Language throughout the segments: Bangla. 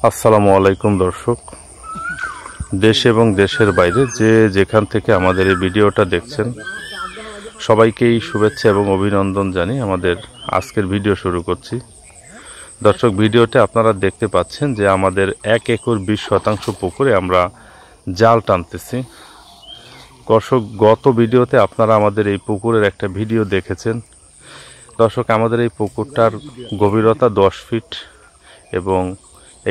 আসসালামু আলাইকুম দর্শক, দেশ এবং দেশের বাইরে যে যেখান থেকে আমাদের এই ভিডিওটা দেখছেন সবাইকেই শুভেচ্ছা এবং অভিনন্দন জানিয়ে আমাদের আজকের ভিডিও শুরু করছি। দর্শক, ভিডিওতে আপনারা দেখতে পাচ্ছেন যে আমাদের 1 একর 20 শতাংশ পুকুরে আমরা জাল টানতেছি। দর্শক, গত ভিডিওতে আপনারা আমাদের এই পুকুরের একটা ভিডিও দেখেছেন। দর্শক, আমাদের এই পুকুরটার গভীরতা 10 ফিট এবং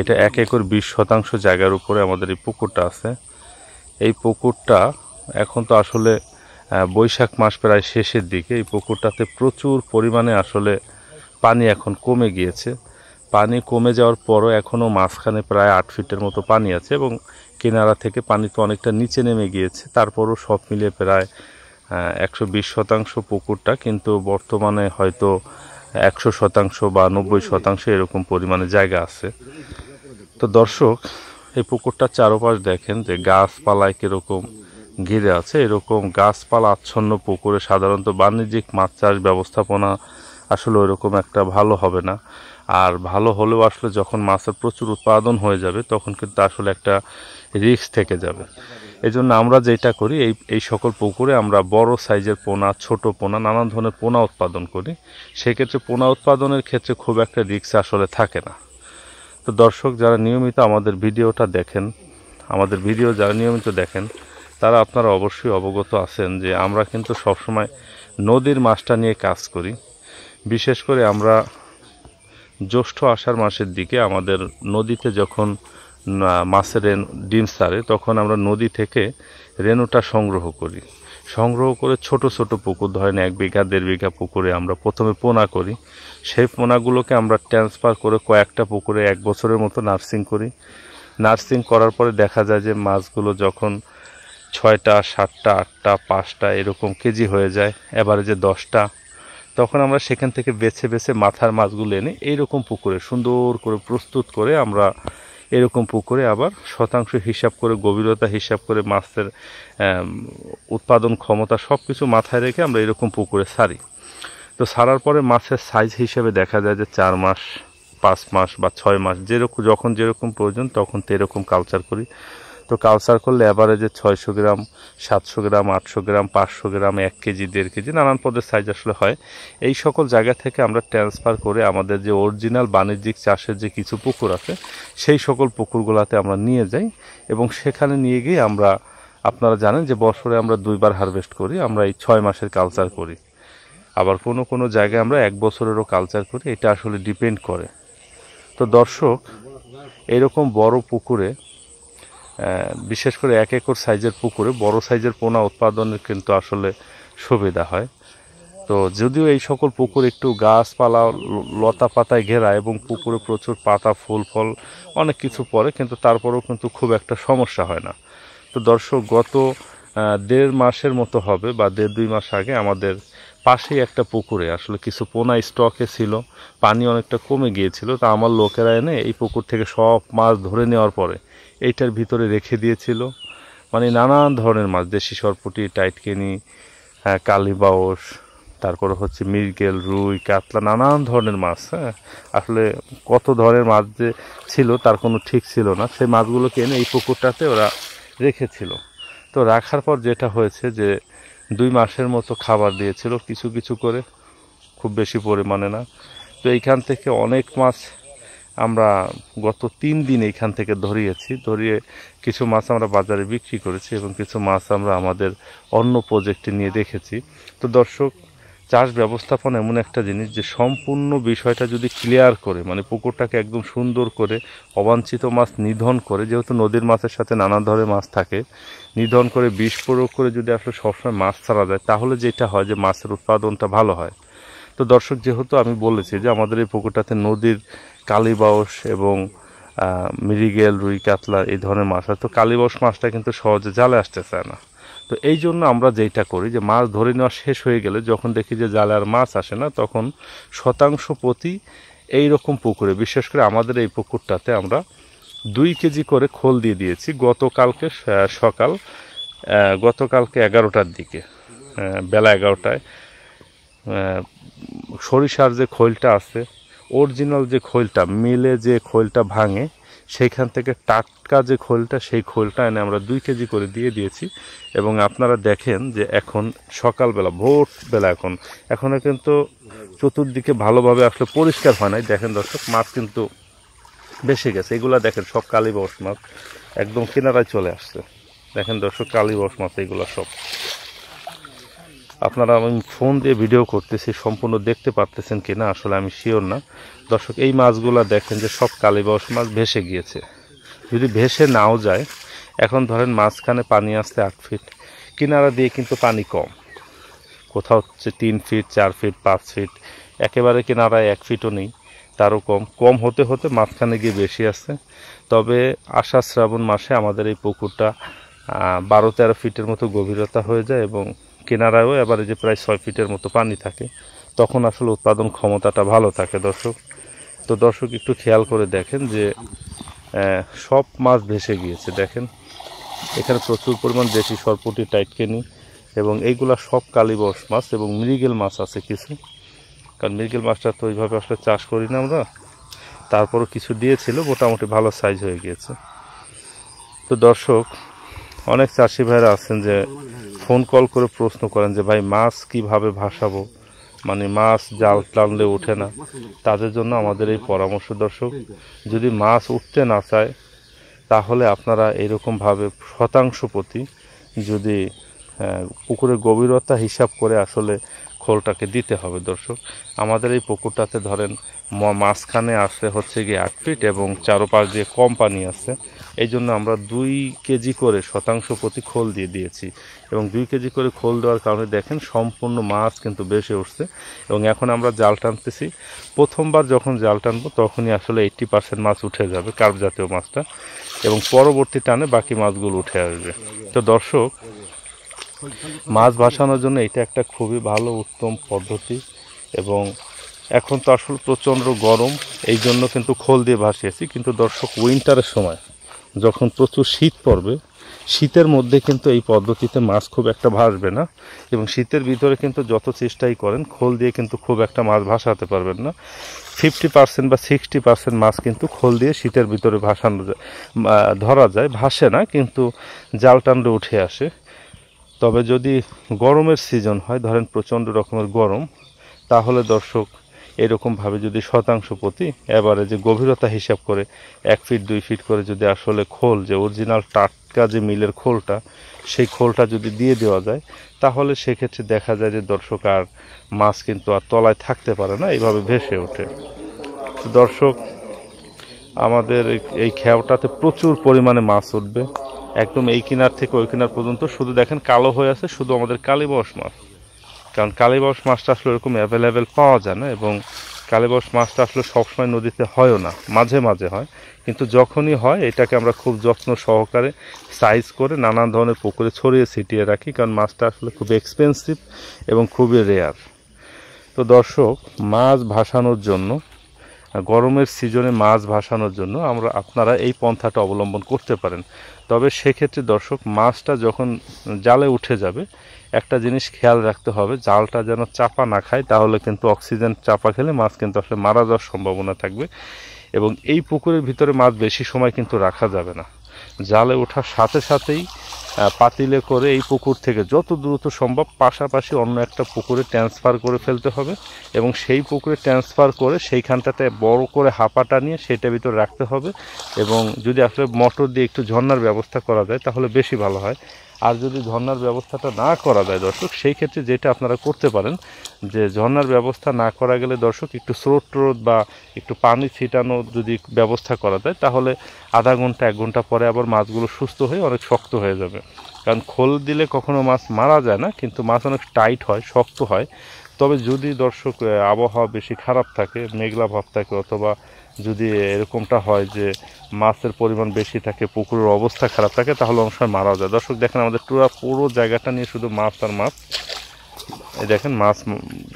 এটা 1 একর 20 শতাংশ জায়গার উপরে আমাদের এই পুকুরটা আছে। এই পুকুরটা এখন তো আসলে বৈশাখ মাস প্রায় শেষের দিকে। এই পুকুরটাতে প্রচুর পরিমাণে আসলে পানি এখন কমে গিয়েছে। পানি কমে যাওয়ার পরও এখনও মাঝখানে প্রায় 8 ফিটের মতো পানি আছে এবং কিনারা থেকে পানি তো অনেকটা নিচে নেমে গিয়েছে। তারপরও সব মিলিয়ে প্রায় 120 শতাংশ পুকুরটা কিন্তু বর্তমানে হয়তো 100 শতাংশ বা 90 শতাংশ এরকম পরিমাণে জায়গা আছে। তো দর্শক, এই পুকুরটার চারপাশ দেখেন যে গাছপালায় কীরকম ঘিরে আছে। এরকম গাছপালা আচ্ছন্ন পুকুরে সাধারণত বাণিজ্যিক মাছ চাষ ব্যবস্থাপনা আসলে ওইরকম একটা ভালো হবে না। আর ভালো হলেও আসলে যখন মাছের প্রচুর উৎপাদন হয়ে যাবে তখন কিন্তু আসলে একটা রিস্ক থেকে যাবে। এই জন্য আমরা যেটা করি, এই সকল পুকুরে আমরা বড় সাইজের পোনা, ছোট পোনা, নানান ধরনের পোনা উৎপাদন করি। সেক্ষেত্রে পোনা উৎপাদনের ক্ষেত্রে খুব একটা রিস্ক আসলে থাকে না। তো দর্শক, যারা নিয়মিত আমাদের ভিডিওটা দেখেন, আমাদের ভিডিও যারা নিয়মিত দেখেন তারা আপনারা অবশ্যই অবগত আছেন যে আমরা কিন্তু সবসময় নদীর মাছটা নিয়ে কাজ করি। বিশেষ করে আমরা জ্যৈষ্ঠ আষাঢ় মাসের দিকে আমাদের নদীতে যখন মাছের ডিম ছাড়ে তখন আমরা নদী থেকে রেণুটা সংগ্রহ করে ছোট ছোট পুকুর, ধরেন 1 বিঘা 1.5 বিঘা পুকুরে আমরা প্রথমে পোনা করি। সেই পোনাগুলোকে আমরা ট্রান্সফার করে কয়েকটা পুকুরে 1 বছরের মতো নার্সিং করি। নার্সিং করার পরে দেখা যায় যে মাছগুলো যখন 6টা 7টা 8টা 5টা এরকম কেজি হয়ে যায়, এভারেজে 10টা, তখন আমরা সেখান থেকে বেছে বেছে মাথার মাছগুলো এনে এইরকম পুকুরে সুন্দর করে প্রস্তুত করে আমরা এরকম পুকুরে আবার শতাংশ হিসাব করে, গভীরতা হিসাব করে, মাছের উৎপাদন ক্ষমতা সব কিছু মাথায় রেখে আমরা এরকম পুকুরে ছাড়ি। তো ছাড়ার পরে মাছের সাইজ হিসেবে দেখা যায় যে 4 মাস, 5 মাস বা 6 মাস যখন যেরকম প্রয়োজন তখন তো এরকম কালচার করি। তো কালচার করলে অ্যাভারেজে 600 গ্রাম, 700 গ্রাম, 800 গ্রাম, 500 গ্রাম, 1 কেজি, 1.5 কেজি নানান পদের সাইজ আসলে হয়। এই সকল জায়গা থেকে আমরা ট্রান্সফার করে আমাদের যে অরিজিনাল বাণিজ্যিক চাষের যে কিছু পুকুর আছে সেই সকল পুকুরগুলোতে আমরা নিয়ে যাই এবং সেখানে নিয়ে গিয়ে আমরা, আপনারা জানেন যে বছরে আমরা 2বার হারভেস্ট করি। আমরা এই 6 মাসের কালচার করি, আবার কোনো জায়গায় আমরা 1 বছরেরও কালচার করি। এটা আসলে ডিপেন্ড করে। তো দর্শক, এরকম বড় পুকুরে, বিশেষ করে 1 একর সাইজের পুকুরে বড় সাইজের পোনা উৎপাদনের কিন্তু আসলে সুবিধা হয়। তো যদিও এই সকল পুকুর একটু গাছপালা লতা পাতায় ঘেরা এবং পুকুরে প্রচুর পাতা, ফুল, ফল অনেক কিছু পড়ে, কিন্তু তারপরেও কিন্তু খুব একটা সমস্যা হয় না। তো দর্শক, গত 1.5 মাসের মতো হবে বা 1.5-2 মাস আগে আমাদের পাশেই একটা পুকুরে আসলে কিছু পোনা স্টকে ছিল, পানি অনেকটা কমে গিয়েছিল। তা আমার লোকেরা এনে এই পুকুর থেকে সব মাছ ধরে নেওয়ার পরে এইটার ভিতরে রেখে দিয়েছিল। মানে নানান ধরনের মাছ, দেশি সরপুঁটি, টাইটকেনি, কালীবাউস, তারপরে হচ্ছে মৃগেল, রুই, কাতলা, নানান ধরনের মাছ। আসলে কত ধরনের মাছ যে ছিল তার কোনো ঠিক ছিল না। সেই মাছগুলোকে এনে এই পুকুরটাতে ওরা রেখেছিল। তো রাখার পর যেটা হয়েছে যে 2 মাসের মতো খাবার দিয়েছিল কিছু কিছু করে, খুব বেশি পরিমাণে না। তো এইখান থেকে অনেক মাছ আমরা গত 3 দিন এইখান থেকে ধরিয়ে কিছু মাছ আমরা বাজারে বিক্রি করেছি এবং কিছু মাছ আমরা আমাদের অন্য প্রজেক্টে নিয়ে রেখেছি। তো দর্শক, চাষ ব্যবস্থাপনা এমন একটা জিনিস যে সম্পূর্ণ বিষয়টা যদি ক্লিয়ার করে, মানে পুকুরটাকে একদম সুন্দর করে অবাঞ্ছিত মাছ নিধন করে, যেহেতু নদীর মাছের সাথে নানা ধরনের মাছ থাকে, নিধন করে বিষ প্রয়োগ করে যদি আসলে সবসময় মাছ ছাড়া যায় তাহলে যেটা হয় যে মাছের উৎপাদনটা ভালো হয়। তো দর্শক, যেহেতু আমি বলেছি যে আমাদের এই পুকুরটাতে নদীর কালীবাউস এবং মৃগেল, রুই, কাতলা এই ধরনের মাছ হয়। তো কালীবাউস মাছটা কিন্তু সহজে জালে আসতে চায় না। তো এই জন্য আমরা যেটা করি যে মাছ ধরে নেওয়া শেষ হয়ে গেলে যখন দেখি যে জালে আর মাছ আসে না, তখন শতাংশ প্রতি এই রকম পুকুরে, বিশেষ করে আমাদের এই পুকুরটাতে আমরা 2 কেজি করে খোল দিয়ে দিয়েছি গতকালকে 11টার দিকে, বেলা 11টায় সরিষার যে খৈলটা আছে, অরিজিনাল যে খৈলটা, মিলে যে খৈলটা ভাঙে সেইখান থেকে টাটকা যে খোলটা, সেই খোলটা এনে আমরা 2 কেজি করে দিয়ে দিয়েছি। এবং আপনারা দেখেন যে এখন সকালবেলা ভোরবেলা এখনও কিন্তু চতুর্দিকে ভালোভাবে আসলে পরিষ্কার হয় নাই। দেখেন দর্শক, মাছ কিন্তু বেশি গেছে। এগুলা দেখেন সব কালীবাউস মাছ, একদম কিনারায় চলে আসছে। দেখেন দর্শক, কালীবাউস মাছ এগুলো সব। আপনারা, আমি ফোন দিয়ে ভিডিও করতেছি, সম্পূর্ণ দেখতে পারতেছেন কিনা আসলে আমি শিওর না। দর্শক, এই মাছগুলা দেখেন যে সব কালীবাউস মাছ ভেসে গিয়েছে। যদি ভেসে নাও যায়, এখন ধরেন মাঝখানে পানি আসতে 8 ফিট, কিনারা দিয়ে কিন্তু পানি কম, কোথাও হচ্ছে 3 ফিট, 4 ফিট, 5 ফিট, একেবারে কিনারায় 1 ফিটও নেই, তারও কম হতে হতে মাঝখানে গিয়ে বেশি আসছে। তবে আষাঢ় শ্রাবণ মাসে আমাদের এই পুকুরটা 12-13 ফিটের মতো গভীরতা হয়ে যায় এবং কিনারায়ও এবারে যে প্রায় 6 ফিটের মতো পানি থাকে। তখন আসলে উৎপাদন ক্ষমতাটা ভালো থাকে দর্শক। তো দর্শক, একটু খেয়াল করে দেখেন যে সব মাছ ভেসে গিয়েছে। দেখেন এখানে প্রচুর পরিমাণ দেশি সরপুঁটি, টাইটকেনি এবং এইগুলা সব কালীবাউস মাছ এবং মৃগেল মাছ আছে কিছু, কারণ মৃগেল মাছটা তো ওইভাবে আসলে চাষ করি না আমরা। তারপরও কিছু দিয়েছিল, মোটামুটি ভালো সাইজ হয়ে গিয়েছে। তো দর্শক, অনেক চাষি ভাইরা আছেন যে ফোন কল করে প্রশ্ন করেন যে ভাই মাছ কিভাবে ভাসাবো, মানে মাছ জাল টানলে ওঠে না। তাদের জন্য আমাদের এই পরামর্শ দর্শক, যদি মাছ উঠতে না চায় তাহলে আপনারা এরকমভাবে শতাংশ প্রতি যদি পুকুরের গভীরতা হিসাব করে আসলে খোলটাকে দিতে হবে দর্শক। আমাদের এই পুকুরটাতে ধরেন মাঝখানে আসে হচ্ছে গিয়ে 8 ফিট এবং চারোপাশ দিয়ে কম পানি আছে। এই জন্য আমরা 2 কেজি করে শতাংশ প্রতি খোল দিয়ে দিয়েছি এবং 2 কেজি করে খোল দেওয়ার কারণে দেখেন সম্পূর্ণ মাছ কিন্তু বেশি উঠছে। এবং এখন আমরা জাল টানতেছি, প্রথমবার যখন জাল টানবো তখনই আসলে 80% মাছ উঠে যাবে, কার্প জাতীয় মাছটা, এবং পরবর্তী টানে বাকি মাছগুলো উঠে আসবে। তো দর্শক, মাছ ভাসানোর জন্য এটা একটা খুবই ভালো উত্তম পদ্ধতি। এবং এখন তো আসলে প্রচণ্ড গরম, এই জন্য কিন্তু খোল দিয়ে ভাসিয়েছি। কিন্তু দর্শক, উইন্টারের সময় যখন প্রচুর শীত পড়বে, শীতের মধ্যে কিন্তু এই পদ্ধতিতে মাছ খুব একটা ভাসবে না। এবং শীতের ভিতরে কিন্তু যত চেষ্টাই করেন, খোল দিয়ে কিন্তু খুব একটা মাছ ভাসাতে পারবেন না। 50% বা 60% মাছ কিন্তু খোল দিয়ে শীতের ভিতরে ভাসানো যায়, ধরা যায়, ভাসে না কিন্তু জাল টানলে উঠে আসে। তবে যদি গরমের সিজন হয়, ধরেন প্রচণ্ড রকমের গরম, তাহলে দর্শক এরকমভাবে যদি শতাংশ প্রতি এভারেজে গভীরতা হিসাব করে 1 ফিট 2 ফিট করে যদি আসলে খোল, যে অরিজিনাল টাটকা যে মিলের খোলটা, সেই খোলটা যদি দিয়ে দেওয়া যায়, তাহলে সেক্ষেত্রে দেখা যায় যে দর্শক আর মাছ কিন্তু আর তলায় থাকতে পারে না, এইভাবে ভেসে ওঠে। তো দর্শক, আমাদের এই খেয়াটাতে প্রচুর পরিমাণে মাছ উঠবে, একদম এই কিনার থেকে ওই কিনার পর্যন্ত। শুধু দেখেন কালো হয়ে আছে শুধু আমাদের কালীবাউস মাছ, কারণ কালীবাউস মাছটা আসলে এরকম অ্যাভেলেবেল পাওয়া যায় না এবং কালীবাউস মাছটা আসলে সবসময় নদীতে হয়ও না, মাঝে মাঝে হয়। কিন্তু যখনই হয় এটাকে আমরা খুব যত্ন সহকারে সাইজ করে নানান ধরনের পুকুরে ছড়িয়ে ছিটিয়ে রাখি, কারণ মাছটা আসলে খুব এক্সপেন্সিভ এবং খুবই রেয়ার। তো দর্শক, মাছ ভাসানোর জন্য, গরমের সিজনে মাছ ভাসানোর জন্য আপনারা এই পন্থাটা অবলম্বন করতে পারেন। তবে সেক্ষেত্রে দর্শক, মাছটা যখন জালে উঠে যাবে, একটা জিনিস খেয়াল রাখতে হবে, জালটা যেন চাপা না খায়, তাহলে কিন্তু অক্সিজেন চাপা খেলে মাছ কিন্তু আসলে মারা যাওয়ার সম্ভাবনা থাকবে। এবং এই পুকুরের ভিতরে মাছ বেশি সময় কিন্তু রাখা যাবে না। জালে ওঠার সাথে সাথেই পাতিলে করে এই পুকুর থেকে যত দ্রুত সম্ভব পাশাপাশি অন্য একটা পুকুরে ট্রান্সফার করে ফেলতে হবে এবং সেই পুকুরে ট্রান্সফার করে সেইখানটাতে বড় করে হাঁপাটা নিয়ে সেটার ভিতরে রাখতে হবে। এবং যদি আসলে মোটর দিয়ে একটু ঝর্ণার ব্যবস্থা করা যায় তাহলে বেশি ভালো হয়। আর যদি ঝর্ণার ব্যবস্থাটা না করা যায় দর্শক, সেই ক্ষেত্রে যেটা আপনারা করতে পারেন, যে ঝর্ণার ব্যবস্থা না করা গেলে দর্শক একটু স্রোত টোত বা একটু পানি ছিটানো যদি ব্যবস্থা করা যায়, তাহলে আধা ঘন্টা 1 ঘন্টা পরে আবার মাছগুলো সুস্থ হয়ে অনেক শক্ত হয়ে যাবে। কারণ খোল দিলে কখনো মাছ মারা যায় না, কিন্তু মাছ অনেক টাইট হয়, শক্ত হয়। তবে যদি দর্শক আবহাওয়া বেশি খারাপ থাকে, মেঘলা ভাব থাকে, অথবা যদি এরকমটা হয় যে মাছের পরিমাণ বেশি থাকে, পুকুরের অবস্থা খারাপ থাকে, তাহলে অনেক সময় মারা যায়। দর্শক দেখেন, আমাদের পুরো জায়গাটা নিয়ে শুধু মাছ আর মাছ। এই দেখেন মাছ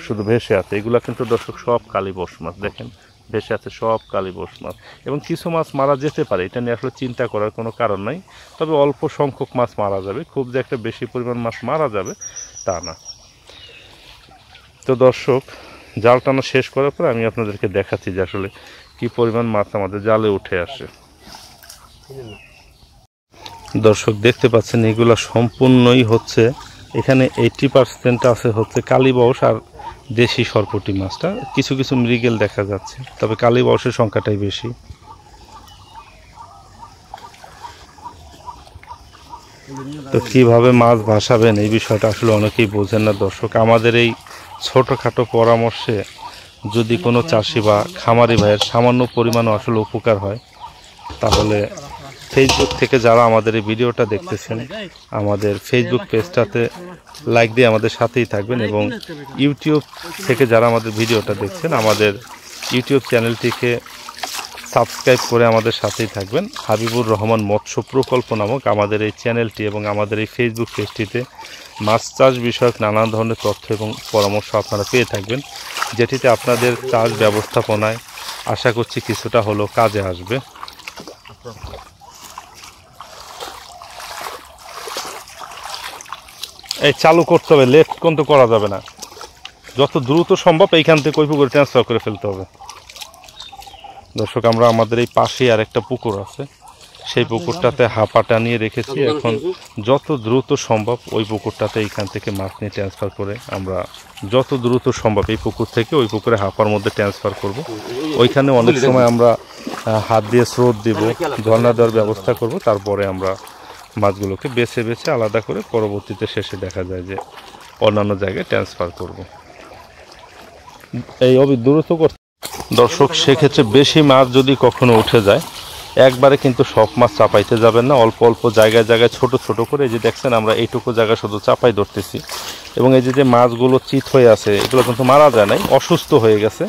শুধু ভেসে আছে, এগুলা কিন্তু দর্শক সব কালীবাউস মাছ। দেখেন ভেসে আছে সব কালীবাউস মাছ, এবং কিছু মাছ মারা যেতে পারে, এটা নিয়ে আসলে চিন্তা করার কোনো কারণ নাই। তবে অল্প সংখ্যক মাছ মারা যাবে, খুব যে একটা বেশি পরিমাণ মাছ মারা যাবে তা না। তো দর্শক, জাল টানা শেষ করার পর আমি আপনাদেরকে দেখাচ্ছি যে আসলে কি পরিমাণ মাছ আমাদের জালে উঠে আসে। দর্শক দেখতে পাচ্ছেন এগুলা সম্পূর্ণই হচ্ছে এখানে 80% আছে হচ্ছে কালীবাউস আর দেশি সরপুঁটি মাছটা, কিছু কিছু মৃগেল দেখা যাচ্ছে, তবে কালীবাউসের সংখ্যাটাই বেশি। তো কিভাবে মাছ ভাসাবেন এই বিষয়টা আসলে অনেকেই বোঝেন না দর্শক। আমাদের এই ছোটোখাটো পরামর্শে যদি কোনো চাষি বা খামারি ভাইয়ের সামান্য পরিমাণও আসলে উপকার হয়, তাহলে ফেসবুক থেকে যারা আমাদের এই ভিডিওটা দেখতেছেন আমাদের ফেসবুক পেজটাতে লাইক দিয়ে আমাদের সাথেই থাকবেন, এবং ইউটিউব থেকে যারা আমাদের ভিডিওটা দেখছেন আমাদের ইউটিউব চ্যানেলটিকে সাবস্ক্রাইব করে আমাদের সাথেই থাকবেন। হাবিবুর রহমান মৎস্য প্রকল্প নামক আমাদের এই চ্যানেলটি এবং আমাদের এই ফেসবুক পেজটিতে মাছ চাষ বিষয়ক নানান ধরনের তথ্য এবং পরামর্শ আপনারা পেয়ে থাকবেন, যেটিতে আপনাদের চাষ ব্যবস্থাপনায় আশা করছি কিছুটা হলেও কাজে আসবে। এই চালু করতে হবে, লেট কিন্তু করা যাবে না, যত দ্রুত সম্ভব এইখান থেকে ওই পুকুরে ট্রান্সফার করে ফেলতে হবে। দর্শক আমরা আমাদের এই পাশেই আর একটা পুকুর আছে, সেই পুকুরটাতে হাঁপা টানিয়ে রেখেছি, এখন যত দ্রুত সম্ভব ওই পুকুরটাতে এইখান থেকে মাছ নিয়ে ট্রান্সফার করে আমরা যত দ্রুত সম্ভব এই পুকুর থেকে ওই পুকুরে হাঁপার মধ্যে ট্রান্সফার করব। ওইখানে অনেক সময় আমরা হাত দিয়ে স্রোত দিব, ঝর্ণা দেওয়ার ব্যবস্থা করব, তারপরে আমরা মাছগুলোকে বেছে বেছে আলাদা করে পরবর্তীতে শেষে দেখা যায় যে অন্যান্য জায়গায় ট্রান্সফার করব। এই দ্রুত করতে দর্শক, সেক্ষেত্রে বেশি মাছ যদি কখনো উঠে যায় একবারে কিন্তু সব মাছ চাপাইতে যাবেন না, অল্প অল্প জায়গায় জায়গায় ছোট ছোট করে, এই যে দেখছেন আমরা এইটুকু জায়গা শুধু চাপাই ধরতেছি, এবং এই যে মাছগুলো চিত হয়ে আছে এগুলো কিন্তু মারা যায় নাই, অসুস্থ হয়ে গেছে,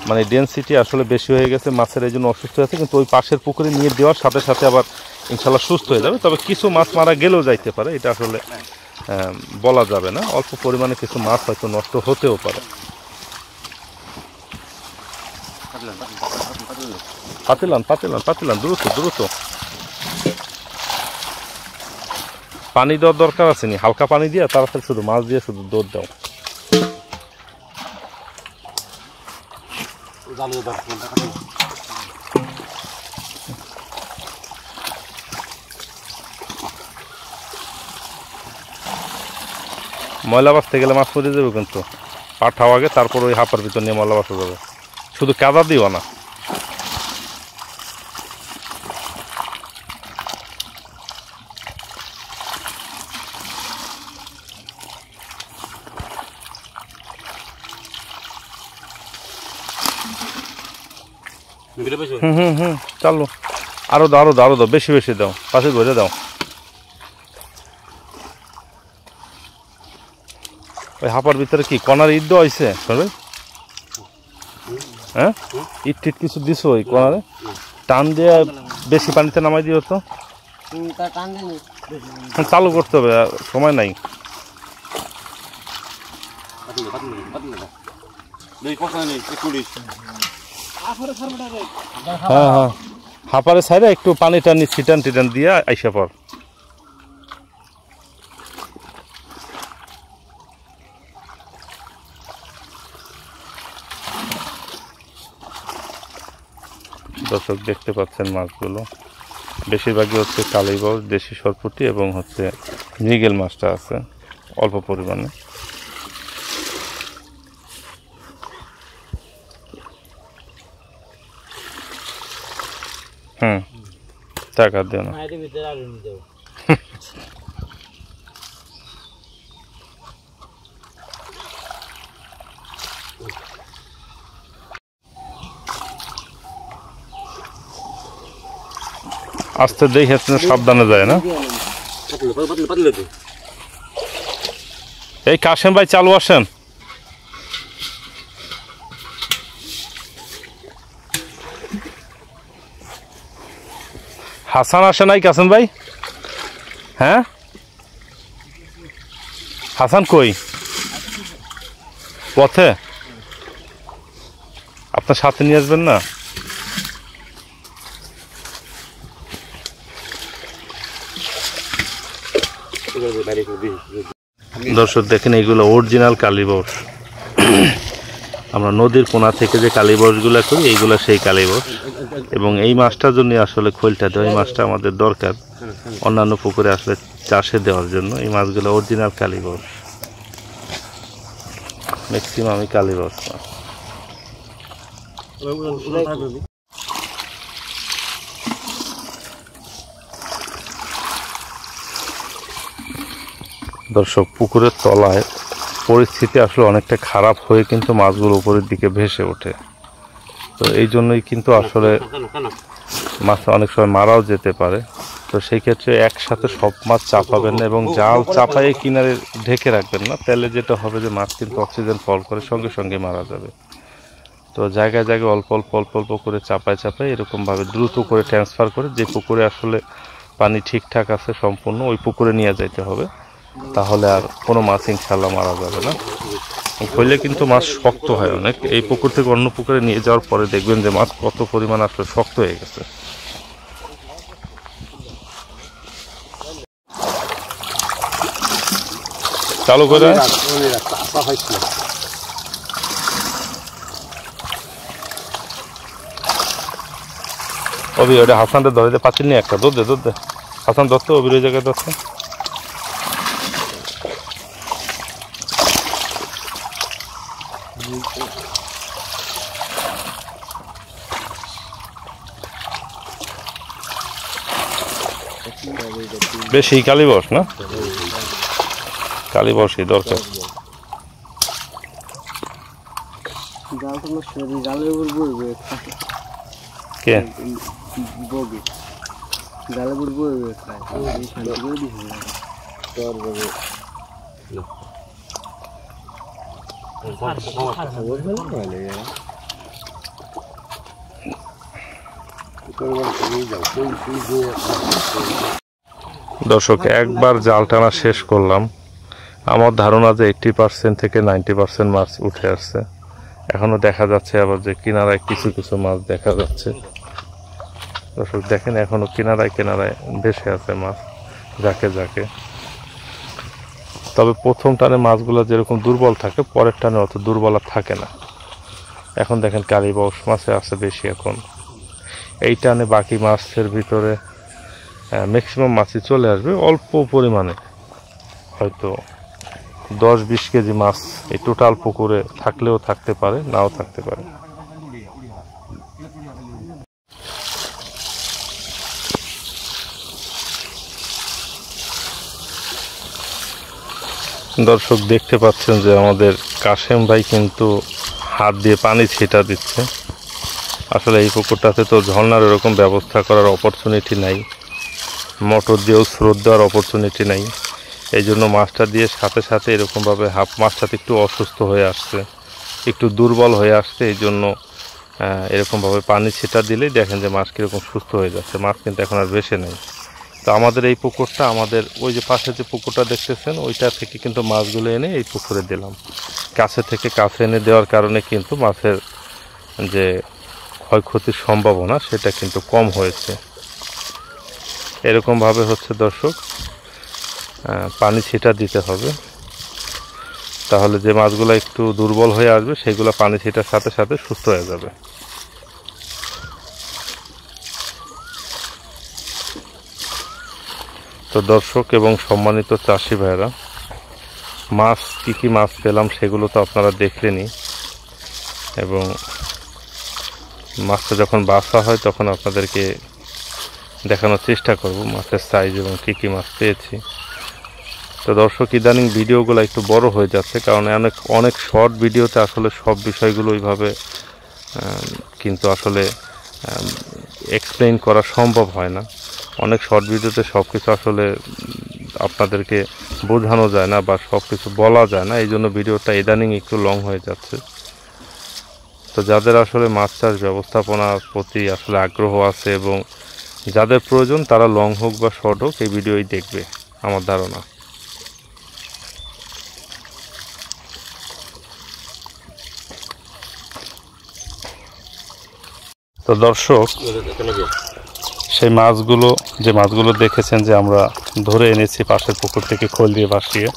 মানে ডেনসিটি আসলে বেশি হয়ে গেছে মাছের, এই জন্য অসুস্থ হয়ে আছে, কিন্তু ওই পাশের পুকুরে নিয়ে দেওয়ার সাথে সাথে আবার ইনশাল্লাহ সুস্থ হয়ে যাবে। তবে কিছু মাছ মারা গেলেও যাইতে পারে, এটা আসলে বলা যাবে না, অল্প পরিমাণে কিছু মাছ হয়তো নষ্ট হতেও পারে। পাতিলান দ্রুত দ্রুত পানি দেওয়ার দরকার আছে নি, হালকা পানি দিয়ে তাড়াতাড়ি শুধু মাছ দিয়ে শুধু দৌড় দাও। ময়লা বাঁচতে গেলে মাছ মরে যাবে, কিন্তু পাঠাও আগে, তারপর ওই হাঁপার ভিতর নিয়ে ময়লা বাঁচা যাবে, শুধু কাদা দিও না। চালু আরো দাও, আরো দাও, বেশি বেশি দাও, পাশে ধরে দাও। ওই হাঁপার ভিতরে কি কনার ইট দেওয়া হয়েছে? হ্যাঁ, ইট টিট কিছু দিছো ওই কনারে? টান দিয়ে বেশি পানিতে নামাই দিও তো, চালু করতে হবে, সময় নাই। হ্যাঁ হ্যাঁ, হাঁপারে সাইডে একটু পানি টানি ছিটান টিটান দিয়ে আইসা পর। দর্শক দেখতে পাচ্ছেন মাছগুলো বেশিরভাগই হচ্ছে কালীবাউস, দেশি সরপুঁটি এবং হচ্ছে মৃগেল মাছটা আছে অল্প পরিমাণে। টাকা দিও না, আস্তে দেখে সাবধানে যায় না। এই কাশেম ভাই চালু আসেন। হাসান আসে নাই কাশেম ভাই? হ্যাঁ হাসান কই? পথে? আপনার সাথে নিয়ে আসবেন না? দর্শক দেখেন এইগুলো অরিজিনাল কালীবাউস, আমরা নদীর কোনা থেকে যে কালীবসগুলো করি এইগুলো সেই কালীবস, এবং এই মাছটার জন্য আসলে খোলটা দেওয়া, এই মাছটা আমাদের দরকার অন্যান্য পুকুরে আসলে চাষে দেওয়ার জন্য। এই মাছগুলো অরিজিনাল কালীবস, ম্যাক্সিমামই কালীবস মাছ। দর্শক, পুকুরের তলায় পরিস্থিতি আসলে অনেকটা খারাপ হয়ে কিন্তু মাছগুলো উপরের দিকে ভেসে ওঠে। তো এই জন্যই কিন্তু আসলে মাছ অনেক সময় মারাও যেতে পারে। তো সেই ক্ষেত্রে একসাথে সব মাছ চাপাবেন না এবং জাল চাপায়ে কিনারে ঢেকে রাখবেন না, তাহলে যেটা হবে যে মাছ কিন্তু অক্সিজেন ফল করে সঙ্গে সঙ্গে মারা যাবে। তো জায়গায় জায়গায় অল্প অল্প অল্প অল্প করে চাপায় এরকমভাবে দ্রুত করে ট্রান্সফার করে যে পুকুরে আসলে পানি ঠিকঠাক আছে সম্পূর্ণ, ওই পুকুরে নিয়ে যাইতে হবে, তাহলে আর কোনো মাছ ইনশাল্লাহ মারা যাবে না। হইলে কিন্তু মাছ শক্ত হয় অনেক। এই পুকুর থেকে অন্য পুকুরে নিয়ে যাওয়ার পরে দেখবেন যে মাছ কত পরিমাণ আসলে শক্ত হয়ে গেছে। চালু করে অভি ওটা হাসানটা ধরে পাচ্ছেন নি, একটা দুধ দে হাসান ধরতো, অভির ওই জায়গায় ধরতো। বেশি কালীবস না, কালীবসই দরকার। কে দর্শক, একবার জাল টানা শেষ করলাম। আমার ধারণা যে 80% থেকে 90% মাছ উঠে আসছে। এখনো দেখা যাচ্ছে আবার যে কিনারায় কিছু কিছু মাছ দেখা যাচ্ছে। দর্শক দেখেন, এখনো কিনারায় কিনারায় ভেসে আছে মাছ যাকে যাকে। তবে প্রথম টানে মাছগুলো যেরকম দুর্বল থাকে, পরের টানে অত দুর্বল থাকে না। এখন দেখেন কালীবস মাছে আছে বেশি এখন। এই টানে বাকি মাছের ভিতরে ম্যাক্সিমাম মাছই চলে আসবে অল্প পরিমাণে, হয়তো 10-20 কেজি মাছ এই টোটাল পুকুরে থাকলেও থাকতে পারে, নাও থাকতে পারে। দর্শক দেখতে পাচ্ছেন যে আমাদের কাশেম ভাই কিন্তু হাত দিয়ে পানি ছিটা দিচ্ছে। আসলে এই পুকুরটাতে তো ঝর্ণার এরকম ব্যবস্থা করার অপরচুনিটি নাই, মোটর দিয়েও স্রোত দেওয়ার অপরচুনিটি নাই। এই জন্য মাছটা দিয়ে সাথে সাথে এরকমভাবে মাছটাতে একটু অসুস্থ হয়ে আসছে, একটু দুর্বল হয়ে আসছে। এই জন্য এরকমভাবে পানি ছিটা দিলেই দেখেন যে মাছ কীরকম সুস্থ হয়ে যাচ্ছে। মাছ কিন্তু এখন আর বেশি নেই। তো আমাদের এই পুকুরটা, আমাদের ওই যে পাশে যে পুকুরটা দেখতেছেন, ওইটা থেকে কিন্তু মাছগুলো এনে এই পুকুরে দিলাম। কাছে থেকে কাছে এনে দেওয়ার কারণে কিন্তু মাছের যে ক্ষয়ক্ষতির সম্ভাবনা সেটা কিন্তু কম হয়েছে। এরকমভাবে হচ্ছে দর্শক পানি ছিটা দিতে হবে, তাহলে যে মাছগুলো একটু দুর্বল হয়ে আসবে সেগুলো পানি ছিটার সাথে সাথে সুস্থ হয়ে যাবে। তো দর্শক এবং সম্মানিত চাষি ভাইরা, মাছ কী মাছ পেলাম সেগুলো তো আপনারা দেখলেনই, এবং মাছটা যখন বাছা হয় তখন আপনাদেরকে দেখানোর চেষ্টা করব মাছের সাইজ এবং কী মাছ পেয়েছি। তো দর্শক, ইদানিং ভিডিওগুলো একটু বড় হয়ে যাচ্ছে, কারণ অনেক শর্ট ভিডিওতে আসলে সব বিষয়গুলো ওইভাবে কিন্তু আসলে এক্সপ্লেইন করা সম্ভব হয় না। অনেক শর্ট ভিডিওতে সব কিছু আসলে আপনাদেরকে বোঝানো যায় না বা সব কিছু বলা যায় না, এই জন্য ভিডিওটা ইদানিং একটু লং হয়ে যাচ্ছে। তো যাদের আসলে মাছ চাষ ব্যবস্থাপনার প্রতি আসলে আগ্রহ আছে এবং যাদের প্রয়োজন, তারা লং হোক বা শর্ট হোক এই ভিডিওই দেখবে আমার ধারণা। তো দর্শক, সেই মাছগুলো যে মাছগুলো দেখেছেন যে আমরা ধরে এনেছি পাশের পুকুর থেকে খোল দিয়ে ভাসিয়ে,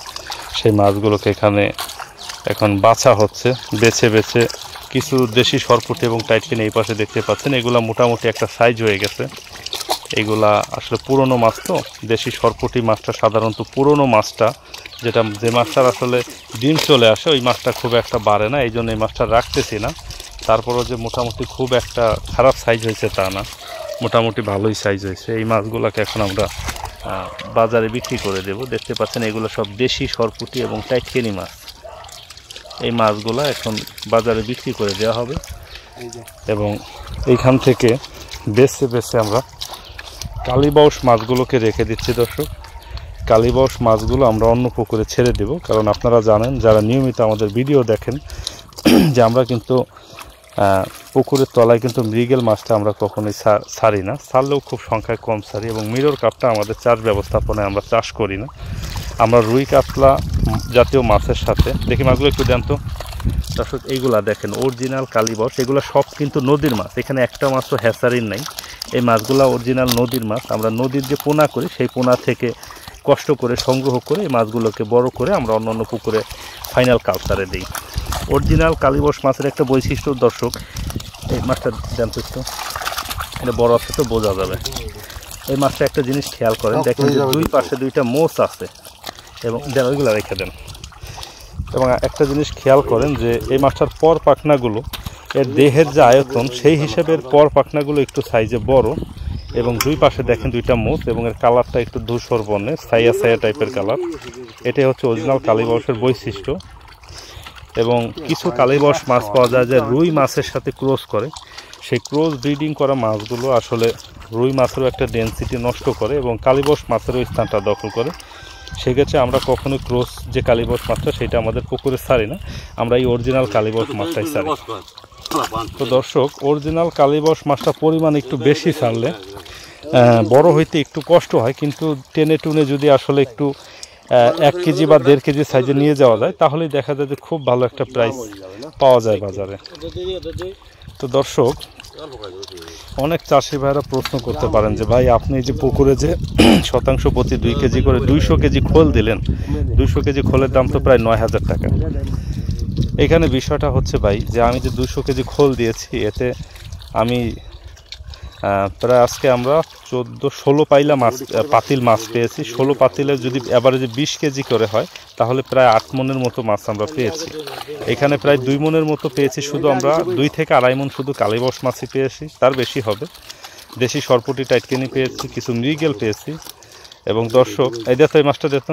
সেই মাছগুলোকে এখানে এখন বাছা হচ্ছে, বেছে বেছে কিছু দেশি সরপুঁটি এবং টাইটকেন এই পাশে দেখতে পাচ্ছেন। এগুলা মোটামুটি একটা সাইজ হয়ে গেছে। এগুলা আসলে পুরনো মাছ, তো দেশি সরপুঁটি মাছটা সাধারণত পুরনো মাছটা, যে মাছটার আসলে ডিম চলে আসে ওই মাছটা খুব একটা বাড়ে না, এই জন্য এই মাছটা রাখতেছি না। তারপরও যে মোটামুটি খুব একটা খারাপ সাইজ হয়েছে তা না, মোটামুটি ভালোই সাইজ হয়েছে। এই মাছগুলোকে এখন আমরা বাজারে বিক্রি করে দেব। দেখতে পাচ্ছেন এগুলো সব দেশি সরপুঁটি এবং টাইটকেনি মাছ। এই মাছগুলো এখন বাজারে বিক্রি করে দেওয়া হবে এবং এইখান থেকে বেছে বেছে আমরা কালীবাউস মাছগুলোকে রেখে দিচ্ছি। দর্শক, কালীবাউস মাছগুলো আমরা অন্য পুকুরে ছেড়ে দেব, কারণ আপনারা জানেন যারা নিয়মিত আমাদের ভিডিও দেখেন যে আমরা কিন্তু পুকুরের তলায় কিন্তু মৃগেল মাছটা আমরা কখনোই ছাড়ি না, ছাড়লেও খুব সংখ্যায় কম ছাড়ি। এবং মিরর কাপটা আমাদের চাষ ব্যবস্থাপনায় আমরা চাষ করি না। আমরা রুই কাতলা জাতীয় মাছের সাথে, দেখি মাছগুলো একটু দেন তো দর্শক। এইগুলা দেখেন অরিজিনাল কালীবাউস, এগুলো সব কিন্তু নদীর মাছ, এখানে একটা মাছও হ্যাচারির নাই। এই মাছগুলো অরিজিনাল নদীর মাছ। আমরা নদীর যে পোনা করি সেই পোনা থেকে কষ্ট করে সংগ্রহ করে এই মাছগুলোকে বড় করে আমরা অন্য পুকুরে ফাইনাল কালচারে দিই। অরিজিনাল কালীবাউস মাছের একটা বৈশিষ্ট্য দর্শক, এই মাছটা দেন তো একটু, এটা বড় আছে তো বোঝা যাবে। এই মাছটা একটা জিনিস খেয়াল করেন, দেখেন যে দুই পাশে দুইটা মোচ আছে এবং দেন ওইগুলো রেখে দেন। এবং একটা জিনিস খেয়াল করেন যে এই মাছটার পর পাখনাগুলো, এর দেহের যে আয়তন সেই হিসেবে পর পাখনাগুলো একটু সাইজে বড় এবং দুই পাশে দেখেন দুইটা মোচ এবং এর কালারটা একটু ধূসর বর্ণের, ছাইয়া ছাইয়া টাইপের কালার। এটাই হচ্ছে অরিজিনাল কালীবাউসের বৈশিষ্ট্য। এবং কিছু কালীবাউস মাছ পাওয়া যায় যে রুই মাছের সাথে ক্রস করে, সেই ক্রস ব্রিডিং করা মাছগুলো আসলে রুই মাছেরও একটা ডেন্সিটি নষ্ট করে এবং কালীবাউস মাছেরও স্থানটা দখল করে। সেক্ষেত্রে আমরা কখনোই ক্রস যে কালীবাউস মাছটা সেটা আমাদের পুকুরে ছাড়ি না, আমরা এই অরিজিনাল কালীবাউস মাছটাই ছাড়ি। তো দর্শক, অরিজিনাল কালীবাউস মাছটা পরিমাণ একটু বেশি ছাড়লে বড় হইতে একটু কষ্ট হয়, কিন্তু টেনে টুনে যদি আসলে একটু 1 কেজি বা 1.5 কেজি সাইজে নিয়ে যাওয়া যায় তাহলেই দেখা যায় যে খুব ভালো একটা প্রাইস পাওয়া যায় বাজারে। তো দর্শক, অনেক চাষি ভাইরা প্রশ্ন করতে পারেন যে ভাই আপনি যে পুকুরে যে শতাংশ প্রতি 2 কেজি করে 200 কেজি খোল দিলেন, 200 কেজি খোলের দাম তো প্রায় 9,000 টাকা। এখানে বিষয়টা হচ্ছে ভাই যে আমি যে 200 কেজি খোল দিয়েছি এতে আমি প্রায় আজকে আমরা 14-16 পাইলা মাছ পাতিল মাছ পেয়েছি। 16 পাতিলে যদি অ্যাভারেজে 20 কেজি করে হয় তাহলে প্রায় 8 মনের মতো মাছ আমরা পেয়েছি। এখানে প্রায় 2 মনের মতো পেয়েছি, শুধু আমরা 2 থেকে 2.5 মন শুধু কালীবাউস মাছই পেয়েছি, তার বেশি হবে। দেশি সরপুঁটি টাইটকেনি পেয়েছি, কিছু মৃগেল পেয়েছি। এবং দর্শক, এই দেখো এই মাছটা দেখো,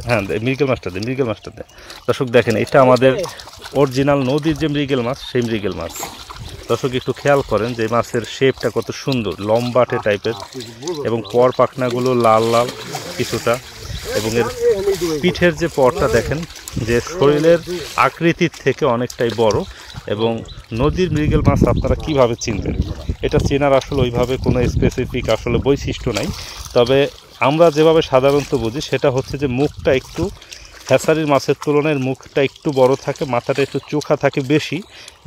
হ্যাঁ মৃগেল মাছটা দে দর্শক। দেখেন এটা আমাদের অরিজিনাল নদীর যে মৃগেল মাছ, সেই মৃগেল মাছ। দর্শক একটু খেয়াল করেন যে মাছের শেপটা কত সুন্দর, লম্বাটে টাইপের এবং পর পাখনাগুলো লাল লাল কিছুটা, এবং এর পিঠের যে পরটা দেখেন যে শরীরের আকৃতির থেকে অনেকটাই বড়। এবং নদীর মৃগেল মাছ আপনারা কিভাবে চিনবেন, এটা চেনার আসলে ওইভাবে কোনো স্পেসিফিক আসলে বৈশিষ্ট্য নাই। তবে আমরা যেভাবে সাধারণত বুঝি সেটা হচ্ছে যে মুখটা একটু হ্যাচারির মাছের তুলনায় মুখটা একটু বড় থাকে, মাথাটা একটু চোখা থাকে বেশি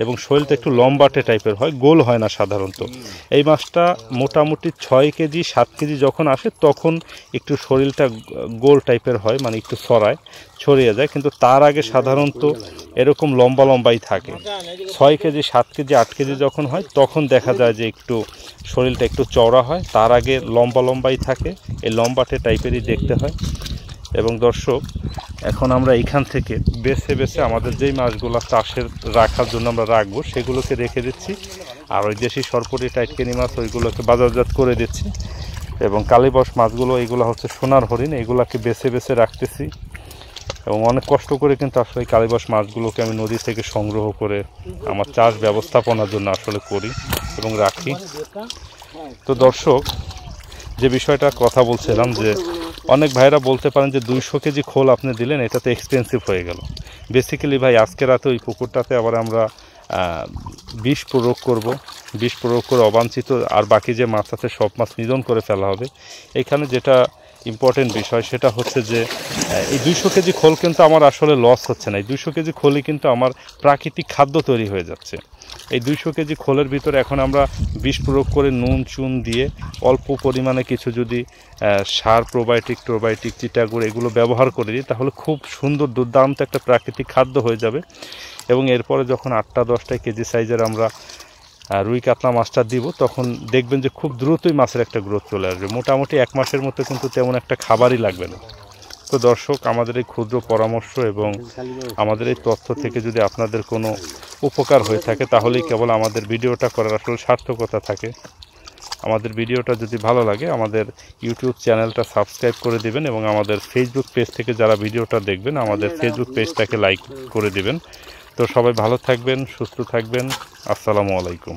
এবং শরীরটা একটু লম্বাটে টাইপের হয়, গোল হয় না সাধারণত। এই মাছটা মোটামুটি 6 কেজি 7 কেজি যখন আসে তখন একটু শরীরটা গোল টাইপের হয়, মানে একটু ছড়িয়ে যায়, কিন্তু তার আগে সাধারণত এরকম লম্বা লম্বাই থাকে। 6 কেজি 7 কেজি 8 কেজি যখন হয় তখন দেখা যায় যে একটু শরীরটা একটু চওড়া হয়, তার আগে লম্বা লম্বাই থাকে, এই লম্বাটে টাইপেরই দেখতে হয়। এবং দর্শক, এখন আমরা এখান থেকে বেছে বেছে আমাদের যেই মাছগুলো চাষের রাখার জন্য আমরা রাখবো সেগুলোকে রেখে দিচ্ছি, আর ওই দেশি সরপুঁটি টাইটকেনি মাছ ওইগুলোকে বাজারজাত করে দিচ্ছি। এবং কালীবাউস মাছগুলো, এইগুলো হচ্ছে সোনার হরিণ, এইগুলোকে বেছে বেছে রাখতেছি। এবং অনেক কষ্ট করে কিন্তু আসলে এই কালীবাউস মাছগুলোকে আমি নদী থেকে সংগ্রহ করে আমার চাষ ব্যবস্থাপনার জন্য আসলে করি এবং রাখি। তো দর্শক, যে বিষয়টা কথা বলছিলাম যে অনেক ভাইরা বলতে পারেন যে 200 কেজি খোল আপনি দিলেন, এটা তো এক্সপেন্সিভ হয়ে গেল। বেসিক্যালি ভাই আজকে রাতে ওই পুকুরটাতে আবার আমরা বিষ প্রয়োগ করব, বিষ প্রয়োগ করে অবাঞ্ছিত আর বাকি যে মাছ আছে সব মাছ নিধন করে ফেলা হবে। এখানে যেটা ইম্পর্টেন্ট বিষয় সেটা হচ্ছে যে এই 200 কেজি খোল কিন্তু আমার আসলে লস হচ্ছে না, এই 200 কেজি খোলই কিন্তু আমার প্রাকৃতিক খাদ্য তৈরি হয়ে যাচ্ছে। এই 200 কেজি খোলের ভিতরে এখন আমরা বিষ প্রয়োগ করে নুন চুন দিয়ে অল্প পরিমাণে কিছু যদি সার প্রোবায়োটিক চিটাগুড় এগুলো ব্যবহার করে দিই, তাহলে খুব সুন্দর দুর্দান্ত একটা প্রাকৃতিক খাদ্য হয়ে যাবে। এবং এরপরে যখন 8-10 কেজি সাইজের আমরা রুই কাতলা মাছটা দিব, তখন দেখবেন যে খুব দ্রুতই মাছের একটা গ্রোথ চলে আসবে। মোটামুটি 1 মাসের মধ্যে কিন্তু তেমন একটা খাবারই লাগবে না। তো দর্শক, আমাদের এই ক্ষুদ্র পরামর্শ এবং আমাদের এই তথ্য থেকে যদি আপনাদের কোনো উপকার হয়ে থাকে, তাহলেই কেবল আমাদের ভিডিওটা করার আসলে সার্থকতা থাকে। আমাদের ভিডিওটা যদি ভালো লাগে আমাদের ইউটিউব চ্যানেলটা সাবস্ক্রাইব করে দিবেন এবং আমাদের ফেসবুক পেজ থেকে যারা ভিডিওটা দেখবেন আমাদের ফেসবুক পেজটাকে লাইক করে দিবেন। তো সবাই ভালো থাকবেন, সুস্থ থাকবেন। আসসালামু আলাইকুম।